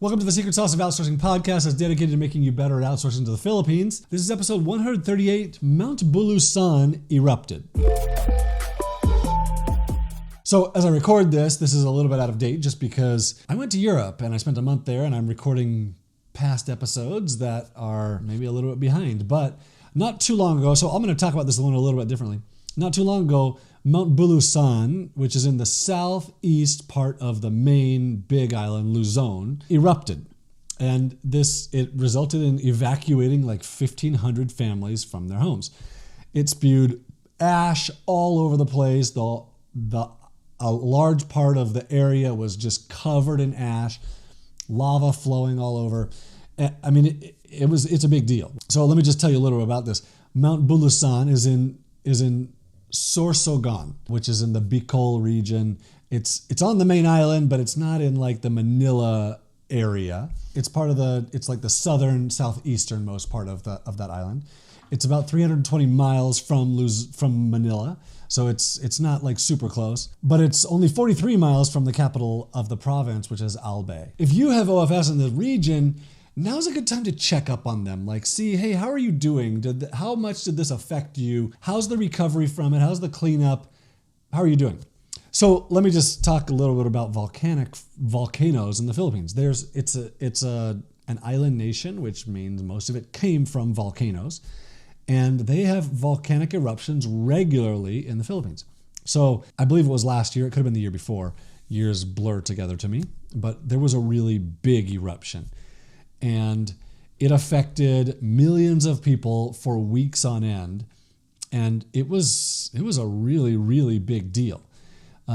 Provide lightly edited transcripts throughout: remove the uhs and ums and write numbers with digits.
Welcome to the Secret Sauce of Outsourcing podcast that's dedicated to making you better at outsourcing to the Philippines. This is episode 138, Mount Bulusan Erupted. So as I record this is a little bit out of date just because I went to Europe and I spent a month there and I'm recording past episodes that are maybe a little bit behind. But not too long ago, so I'm going to talk about this one a little bit differently. Not too long ago, Mount Bulusan, which is in the southeast part of the main big island, Luzon, erupted. And it resulted in evacuating like 1,500 families from their homes. It spewed ash all over the place. A large part of the area was just covered in ash, lava flowing all over. I mean, it's a big deal. So let me just tell you a little bit about this. Mount Bulusan is in Sorsogon, which is in the Bicol region. It's on the main island, but it's not in like the Manila area. It's like the southeasternmost part of that island. It's about 320 miles from Manila, so it's not like super close, but it's only 43 miles from the capital of the province, which is Albay. If you have OFS in the region, now's a good time to check up on them. Like, see, hey, how are you doing? How much did this affect you? How's the recovery from it? How's the cleanup? How are you doing? So let me just talk a little bit about volcanoes in the Philippines. It's an island nation, which means most of it came from volcanoes, and they have volcanic eruptions regularly in the Philippines. So I believe it was last year. It could have been the year before. Years blur together to me, but there was a really big eruption. And it affected millions of people for weeks on end. And it was a really, really big deal.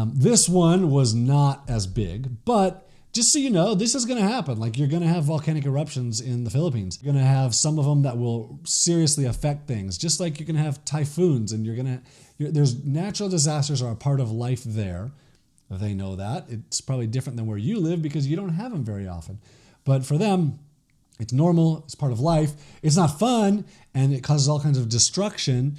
This one was not as big, but just so you know, this is going to happen. Like, you're going to have volcanic eruptions in the Philippines. You're going to have some of them that will seriously affect things, just like you're going to have typhoons, and there's natural disasters are a part of life there. They know that. It's probably different than where you live because you don't have them very often. But for them, it's normal, it's part of life. It's not fun, and it causes all kinds of destruction.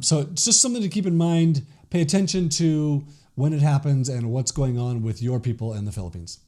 So it's just something to keep in mind. Pay attention to when it happens and what's going on with your people in the Philippines.